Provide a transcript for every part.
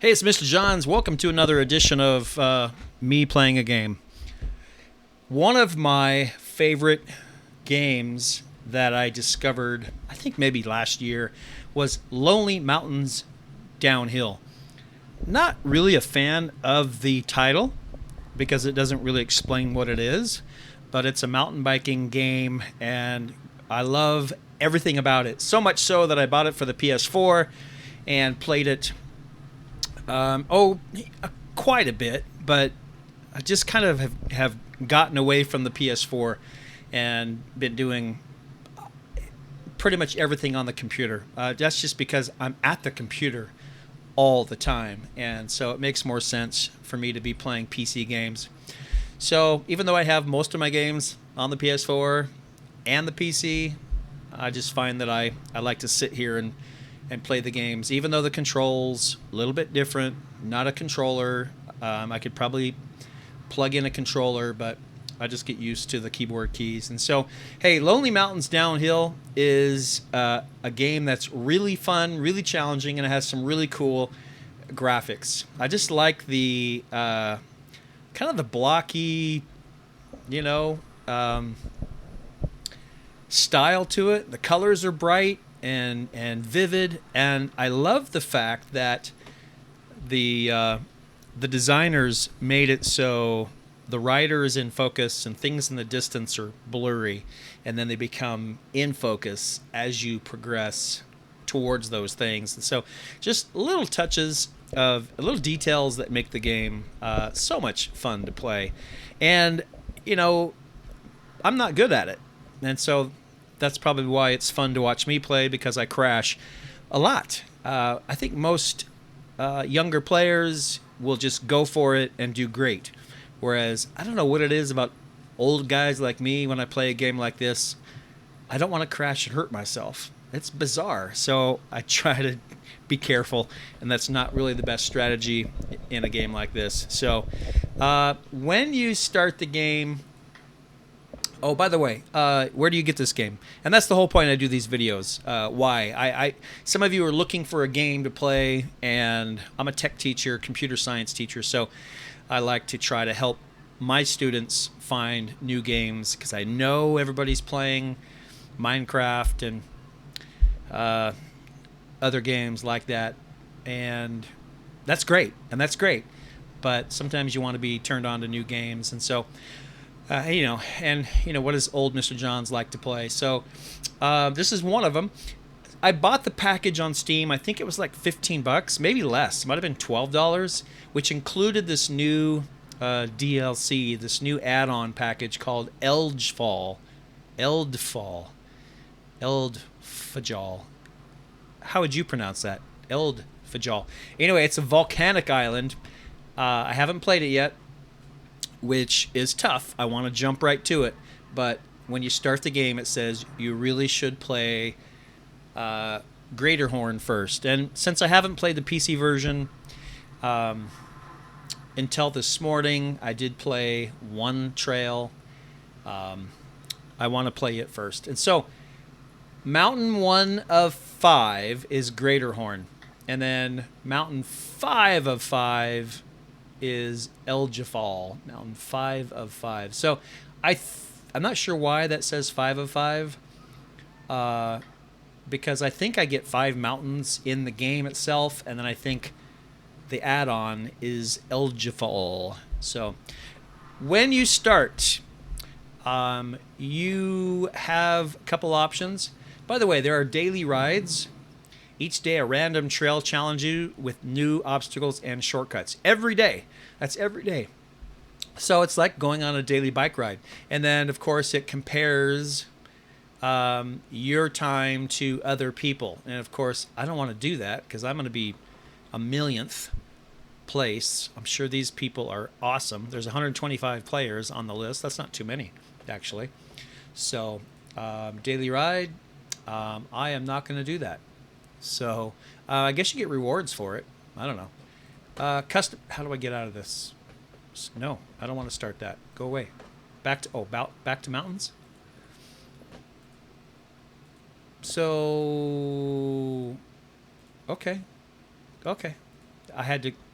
Hey, it's Mr. Johns. Welcome to another edition of me playing a game. One of my favorite games that I discovered, I think maybe last year, was Lonely Mountains Downhill. Not really a fan of the title because it doesn't really explain what it is, but it's a mountain biking game and I love everything about it. So much so that I bought it for the PS4 and played it quite a bit, but I just kind of have gotten away from the PS4 and been doing pretty much everything on the computer. That's just because I'm at the computer all the time, and so it makes more sense for me to be playing PC games. So even though I have most of my games on the PS4 and the PC, I just find that I like to sit here and play the games, even though the controls a little bit different. Not a controller. I could probably plug in a controller, but I just get used to the keyboard keys. And so, hey, Lonely Mountains Downhill is a game that's really fun, really challenging, and it has some really cool graphics. I just like the kind of the blocky, you know, style to it. The colors are bright and vivid, and I love the fact that the designers made it so the rider is in focus and things in the distance are blurry, and then they become in focus as you progress towards those things. And so just little touches of little details that make the game so much fun to play. And you know, I'm not good at it, and so that's probably why it's fun to watch me play, because I crash a lot. I think most younger players will just go for it and do great. Whereas I don't know what it is about old guys like me when I play a game like this. I don't want to crash and hurt myself. It's bizarre. So I try to be careful, and that's not really the best strategy in a game like this. So when you start the game... Oh, by the way, where do you get this game? And that's the whole point I do these videos. Why? Some of you are looking for a game to play, and I'm a tech teacher, computer science teacher, so I like to try to help my students find new games, because I know everybody's playing Minecraft and other games like that, and that's great, but sometimes you want to be turned on to new games, and so... what does old Mr. Johns like to play? So this is one of them. I bought the package on Steam. I think it was like $15, maybe less. It might have been $12, which included this new DLC, this new add-on package called Eldfall. Eldfajal. How would you pronounce that? Eldfajal. Anyway, it's a volcanic island. I haven't played it yet, which is tough. I want to jump right to it, but when you start the game, it says you really should play Greaterhorn first. And since I haven't played the PC version until this morning, I did play one trail. I want to play it first. And so Mountain 1 of 5 is Greaterhorn, and then Mountain 5 of 5 is Eldjafal, Mountain 5 of 5. So I'm not sure why that says 5 of 5, because I think I get 5 mountains in the game itself, and then I think the add-on is Eldjafal. So when you start, you have a couple options. By the way, there are daily rides. Each day, a random trail challenges you with new obstacles and shortcuts. Every day. That's every day. So it's like going on a daily bike ride. And then, of course, it compares your time to other people. And, of course, I don't want to do that because I'm going to be a millionth place. I'm sure these people are awesome. There's 125 players on the list. That's not too many, actually. So, daily ride, I am not going to do that. So I guess you get rewards for it. I don't know. Custom. How do I get out of this? No, I don't want to start that. Go away. Back to mountains. So okay.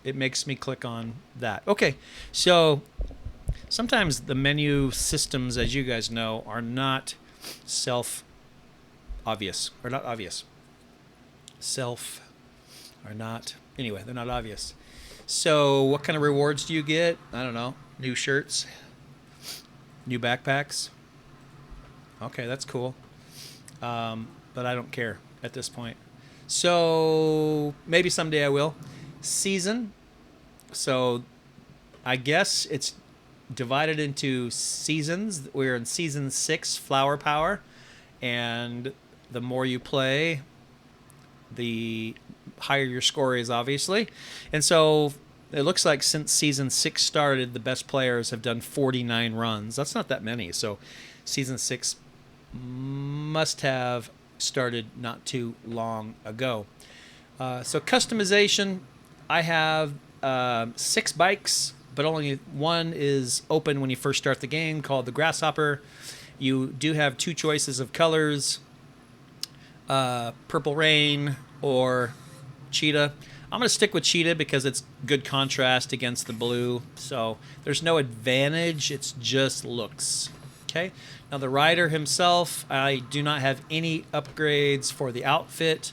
It makes me click on that. Okay, so sometimes the menu systems, as you guys know, are not obvious, or not obvious. Anyway, they're not obvious. So what kind of rewards do you get? I don't know. New shirts, new backpacks. Okay, that's cool. But I don't care at this point. So maybe someday I will. Season. So I guess it's divided into seasons. We're in season 6, Flower Power. And the more you play, the higher your score is, obviously. And so it looks like since season 6 started, the best players have done 49 runs. That's not that many. So season 6 must have started not too long ago. So customization, I have 6 bikes, but only one is open when you first start the game, called the Grasshopper. You do have 2 choices of colors, Purple Rain or Cheetah. I'm going to stick with Cheetah because it's good contrast against the blue. So there's no advantage. It's just looks. Okay. Now the rider himself, I do not have any upgrades for the outfit.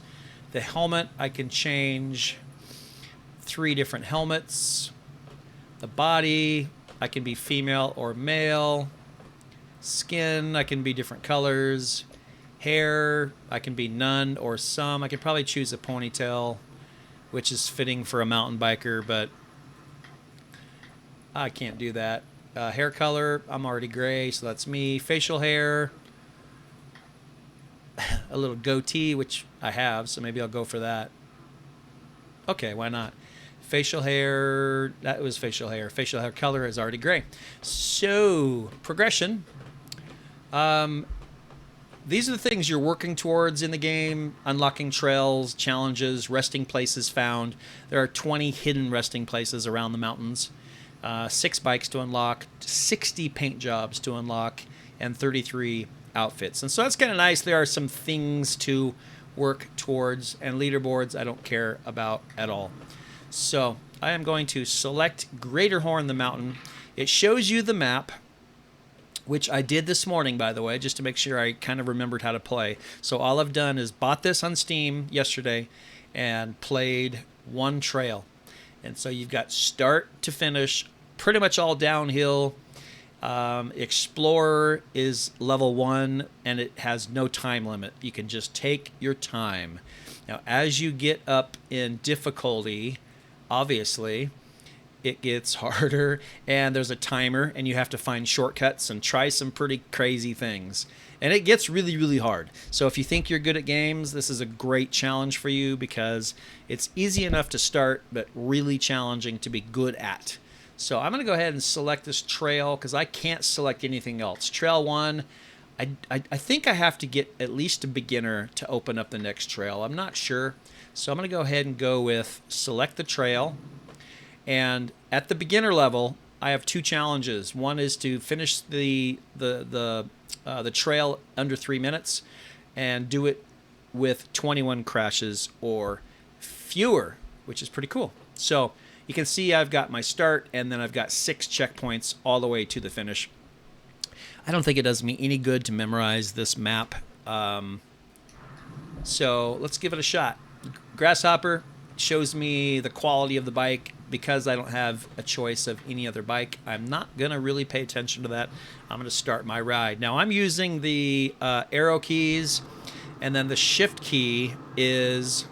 The helmet, I can change 3 different helmets. The body, I can be female or male. Skin, I can be different colors. Hair, I can be none or some. I could probably choose a ponytail, which is fitting for a mountain biker, but I can't do that. Hair color, I'm already gray, so that's me. Facial hair, a little goatee, which I have, so maybe I'll go for that. Okay, why not? Facial hair, that was facial hair. Facial hair color is already gray. So, progression. These are the things you're working towards in the game. Unlocking trails, challenges, resting places found. There are 20 hidden resting places around the mountains. 6 bikes to unlock, 60 paint jobs to unlock, and 33 outfits. And so that's kind of nice. There are some things to work towards, and leaderboards I don't care about at all. So I am going to select Greater Horn the Mountain. It shows you the map, which I did this morning, by the way, just to make sure I kind of remembered how to play. So all I've done is bought this on Steam yesterday and played 1 trail. And so you've got start to finish, pretty much all downhill. Explorer is level 1, and it has no time limit. You can just take your time. Now, as you get up in difficulty, obviously, it gets harder, and there's a timer, and you have to find shortcuts and try some pretty crazy things. And it gets really, really hard. So if you think you're good at games, this is a great challenge for you because it's easy enough to start, but really challenging to be good at. So I'm going to go ahead and select this trail because I can't select anything else. Trail 1, I think I have to get at least a beginner to open up the next trail. I'm not sure. So I'm going to go ahead and go with select the trail. And at the beginner level, I have 2 challenges. One is to finish the trail under 3 minutes and do it with 21 crashes or fewer, which is pretty cool. So you can see I've got my start, and then I've got 6 checkpoints all the way to the finish. I don't think it does me any good to memorize this map. So let's give it a shot. Grasshopper shows me the quality of the bike. Because I don't have a choice of any other bike, I'm not going to really pay attention to that. I'm going to start my ride. Now, I'm using the arrow keys, and then the shift key is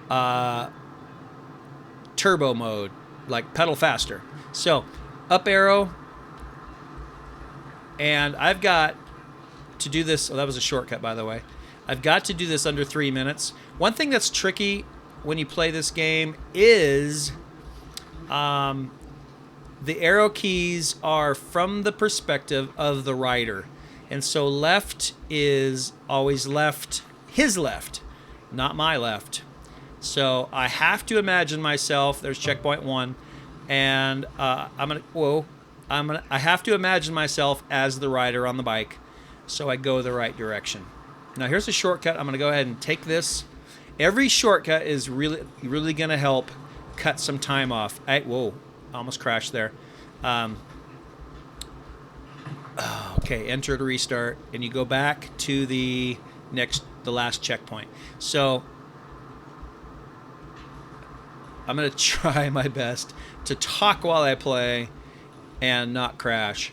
turbo mode, like pedal faster. So, up arrow, and I've got to do this. Oh, that was a shortcut, by the way. I've got to do this under 3 minutes. One thing that's tricky when you play this game is the arrow keys are from the perspective of the rider. And so left is always left, his left, not my left. So I have to imagine myself, there's checkpoint 1, and I have to imagine myself as the rider on the bike so I go the right direction. Now here's a shortcut. I'm going to go ahead and take this, Every shortcut is really going to help cut some time off. Whoa, almost crashed there. Okay, enter to restart, and you go back to the last checkpoint. So I'm going to try my best to talk while I play and not crash.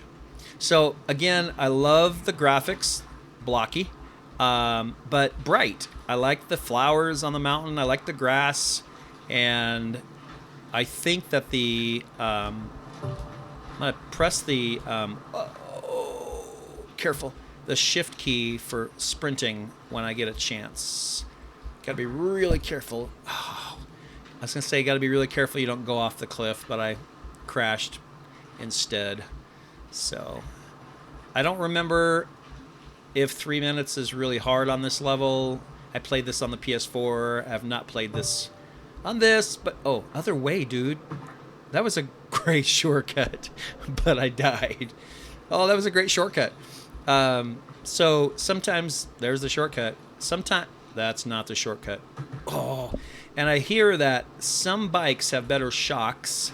So again, I love the graphics, blocky, but bright. I like the flowers on the mountain. I like the grass, and I think that I'm gonna press the careful, the shift key for sprinting when I get a chance. Gotta be really careful. Oh, I was gonna say, gotta be really careful you don't go off the cliff, but I crashed instead. So I don't remember if 3 minutes is really hard on this level. I played this on the PS4. I have not played this on this, but other way, dude. That was a great shortcut, but I died. Oh, that was a great shortcut. So sometimes there's the shortcut. Sometimes that's not the shortcut. Oh, and I hear that some bikes have better shocks.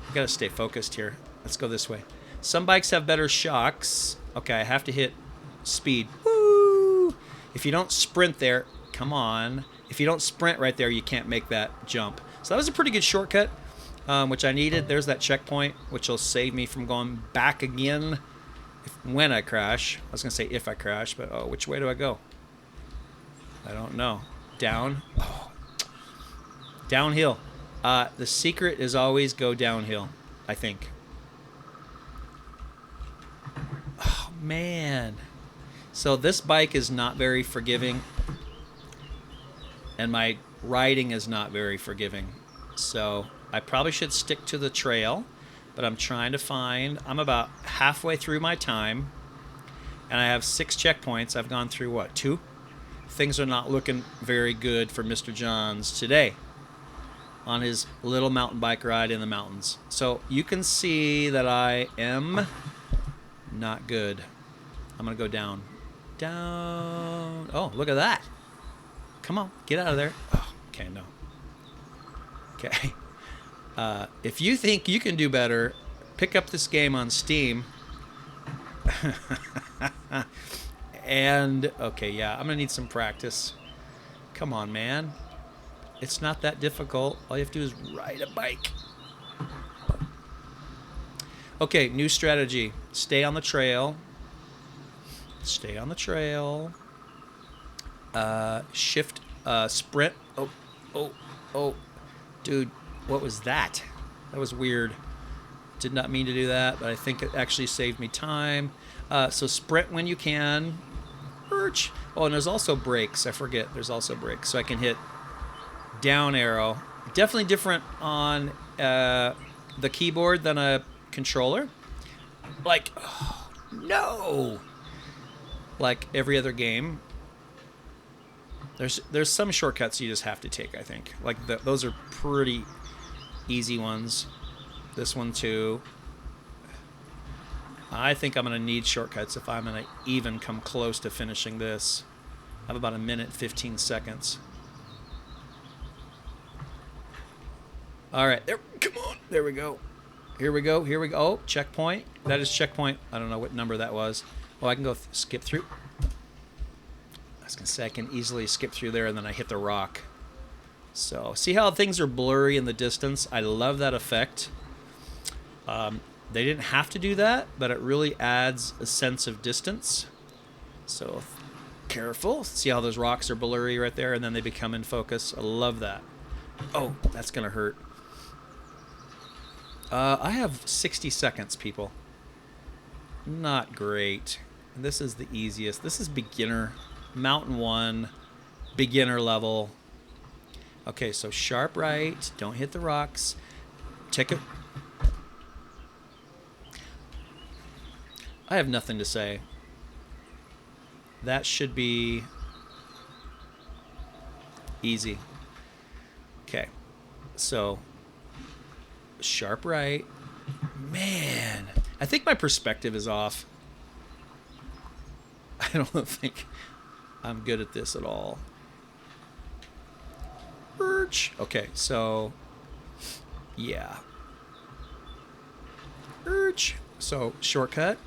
I gotta stay focused here. Let's go this way. Some bikes have better shocks. Okay, I have to hit speed. Woo! If you don't sprint there, come on. If you don't sprint right there, you can't make that jump. So that was a pretty good shortcut, which I needed. There's that checkpoint, which will save me from going back again when I crash. I was going to say if I crash, but which way do I go? I don't know. Down? Oh. Downhill. The secret is always go downhill, I think. Oh, man. So this bike is not very forgiving, and my riding is not very forgiving. So I probably should stick to the trail, but I'm trying to find... I'm about halfway through my time, and I have 6 checkpoints. I've gone through, what, 2? Things are not looking very good for Mr. Johns today on his little mountain bike ride in the mountains. So you can see that I am not good. I'm going to go down. Down. Oh, look at that. Come on, get out of there. Oh, okay, no. Okay. If you think you can do better, pick up this game on Steam. And, okay, yeah, I'm going to need some practice. Come on, man. It's not that difficult. All you have to do is ride a bike. Okay, new strategy. Stay on the trail. Stay on the trail. Shift, sprint. Oh. Dude, what was that? That was weird. Did not mean to do that, but I think it actually saved me time. So sprint when you can. Birch. Oh, and there's also brakes. I forget. There's also brakes. So I can hit down arrow. Definitely different on the keyboard than a controller. Like, oh, no. Like every other game. There's some shortcuts you just have to take, I think. Like those are pretty easy ones. This one too. I think I'm going to need shortcuts if I'm going to even come close to finishing this. I have about 1 minute, 15 seconds. All right, there. Come on, there we go. Here we go. Oh, checkpoint. That is checkpoint. I don't know what number that was. Oh, I can go skip through. I was going to say I can easily skip through there, and then I hit the rock. So, see how things are blurry in the distance? I love that effect. They didn't have to do that, but it really adds a sense of distance. So, careful. See how those rocks are blurry right there, and then they become in focus. I love that. Oh, that's going to hurt. I have 60 seconds, people. Not great. This is the easiest. This is beginner. Mountain 1. Beginner level. Okay, so sharp right. Don't hit the rocks. Take it. I have nothing to say. That should be easy. Okay, so sharp right. Man, I think my perspective is off. I don't think I'm good at this at all. Okay, so yeah. So shortcut.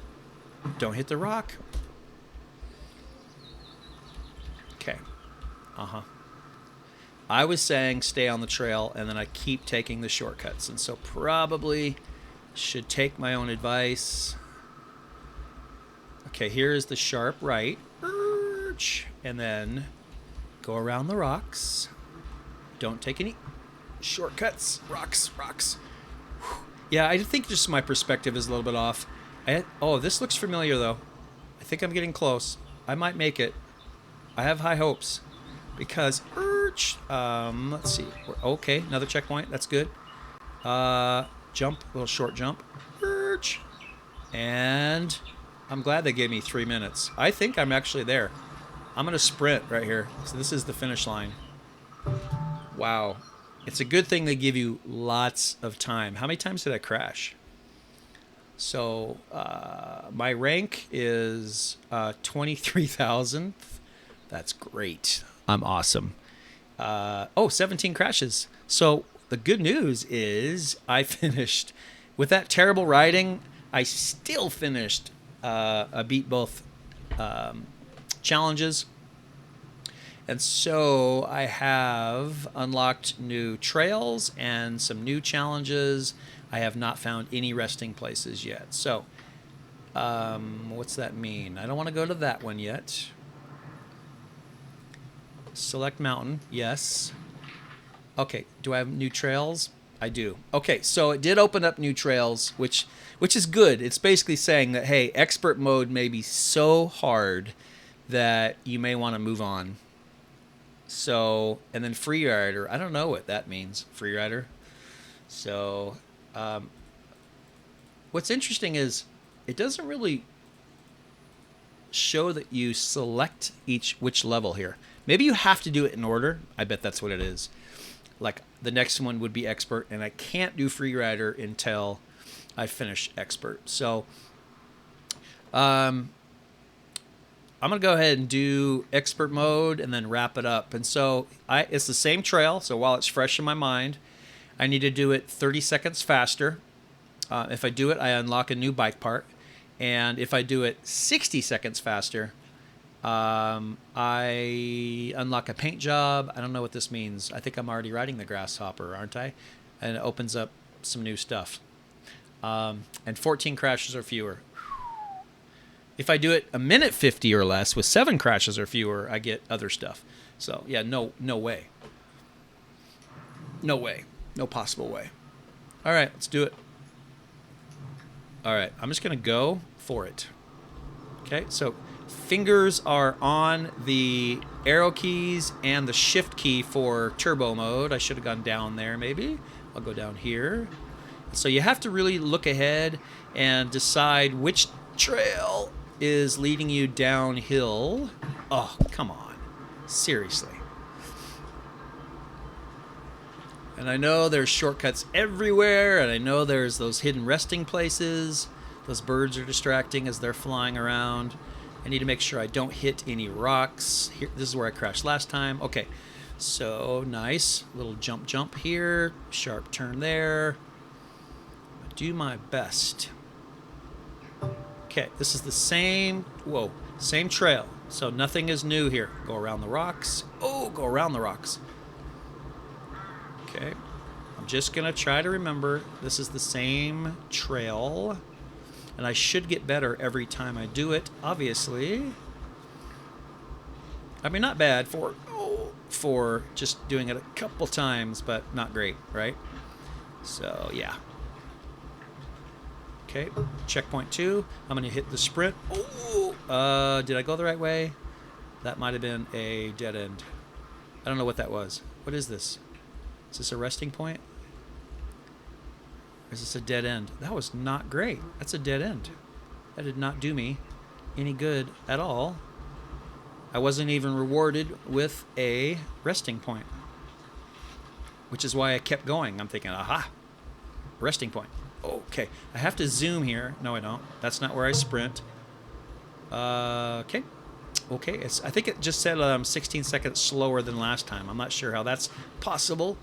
Don't hit the rock. Okay. I was saying stay on the trail, and then I keep taking the shortcuts, and so probably should take my own advice. Okay, here's the sharp right. And then go around the rocks. Don't take any shortcuts. Rocks. Yeah, I think just my perspective is a little bit off. Oh, this looks familiar, though. I think I'm getting close. I might make it. I have high hopes. Because, let's see. Okay, another checkpoint. That's good. Jump, little short jump. And I'm glad they gave me 3 minutes. I think I'm actually there. I'm going to sprint right here. So this is the finish line. Wow. It's a good thing they give you lots of time. How many times did I crash? So my rank is 23,000th. That's great. I'm awesome. 17 crashes. So the good news is I finished. With that terrible riding, I still finished. I beat both challenges. And so I have unlocked new trails and some new challenges. I have not found any resting places yet. So what's that mean? I don't want to go to that one yet. Select mountain. Yes. Okay. Do I have new trails? I do. Okay. So it did open up new trails, which is good. It's basically saying that, hey, expert mode may be so hard that you may want to move on. So, and then freerider. I don't know what that means, freerider. So, what's interesting is it doesn't really show that you select which level here. Maybe you have to do it in order. I bet that's what it is. Like the next one would be expert, and I can't do freerider until I finish expert. So, I'm going to go ahead and do expert mode and then wrap it up. And so it's the same trail. So while it's fresh in my mind, I need to do it 30 seconds faster. If I do it, I unlock a new bike part. And if I do it 60 seconds faster, I unlock a paint job. I don't know what this means. I think I'm already riding the grasshopper, aren't I? And it opens up some new stuff. And 14 crashes or fewer. If I do it a minute 50 or less with 7 crashes or fewer, I get other stuff. So yeah, no way. No way. No possible way. All right, let's do it. All right, I'm just going to go for it. Okay, so fingers are on the arrow keys and the shift key for turbo mode. I should have gone down there maybe. I'll go down here. So you have to really look ahead and decide which trail is leading you downhill. Oh, come on. Seriously. And I know there's shortcuts everywhere, and I know there's those hidden resting places. Those birds are distracting as they're flying around. I need to make sure I don't hit any rocks. Here, this is where I crashed last time. Okay, so nice. Little jump here. Sharp turn there. Do my best. Okay, this is the same trail. So nothing is new here. Go around the rocks. Oh, go around the rocks. Okay, I'm just going to try to remember this is the same trail. And I should get better every time I do it, obviously. I mean, not bad for just doing it a couple times, but not great, right? So, yeah. Okay, checkpoint 2. I'm going to hit the sprint. Oh, did I go the right way? That might have been a dead end. I don't know what that was. What is this? Is this a resting point? Or is this a dead end? That was not great. That's a dead end. That did not do me any good at all. I wasn't even rewarded with a resting point, which is why I kept going. I'm thinking, aha, resting point. Okay, I have to zoom here. No, I don't. That's not where I sprint. Okay. Okay, I think it just said 16 seconds slower than last time. I'm not sure how that's possible.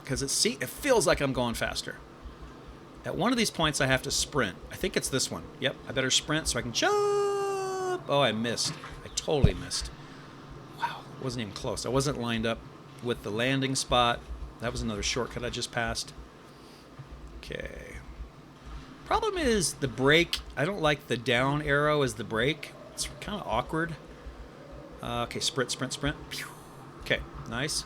Because it feels like I'm going faster. At one of these points, I have to sprint. I think it's this one. Yep, I better sprint so I can jump. Oh, I missed. I totally missed. Wow, it wasn't even close. I wasn't lined up with the landing spot. That was another shortcut I just passed. Okay. Problem is the brake. I don't like the down arrow as the brake. It's kind of awkward. Okay, sprint. Okay, nice.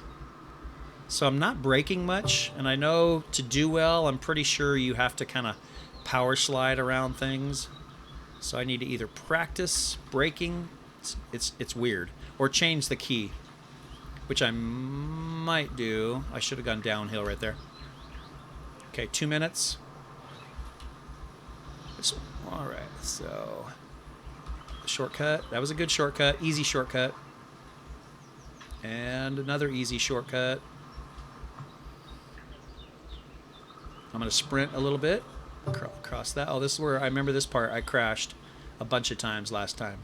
So I'm not braking much, and I know to do well, I'm pretty sure you have to kind of power slide around things. So I need to either practice braking, it's weird, or change the key, which I might do. I should have gone downhill right there. Okay, 2 minutes. All right, so shortcut. That was a good shortcut, easy shortcut. And another easy shortcut. I'm going to sprint a little bit, cross that. Oh, this is where I remember this part. I crashed a bunch of times last time.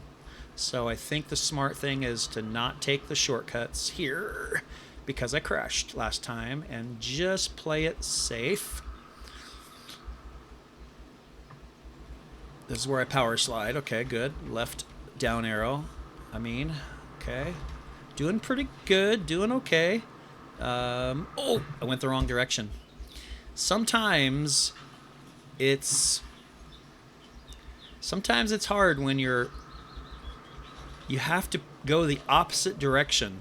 So I think the smart thing is to not take the shortcuts here because I crashed last time and just play it safe. This is where I power slide. Okay, good. Left down arrow. Okay. Doing pretty good. Doing okay. Oh, I went the wrong direction. Sometimes it's hard when you have to go the opposite direction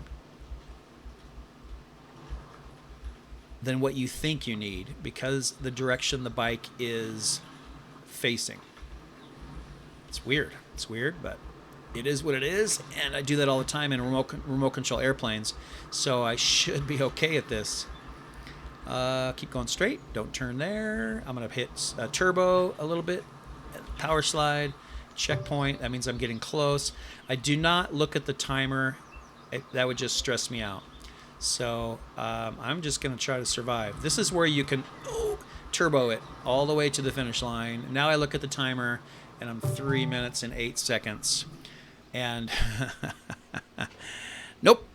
than what you think you need because the direction the bike is facing. It's weird, but it is what it is, and I do that all the time in remote control airplanes, so I should be okay at this. Keep going straight. Don't turn there. I'm going to hit turbo a little bit. Power slide. Checkpoint. That means I'm getting close. I do not look at the timer. That would just stress me out. So I'm just going to try to survive. This is where you can turbo it all the way to the finish line. Now I look at the timer, and I'm 3 minutes and 8 seconds. And nope.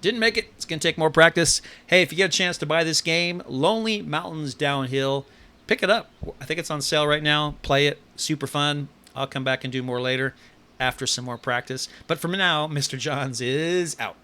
Didn't make it. It's going to take more practice. Hey, if you get a chance to buy this game, Lonely Mountains Downhill, pick it up. I think it's on sale right now. Play it. Super fun. I'll come back and do more later after some more practice. But for now, Mr. Johns is out.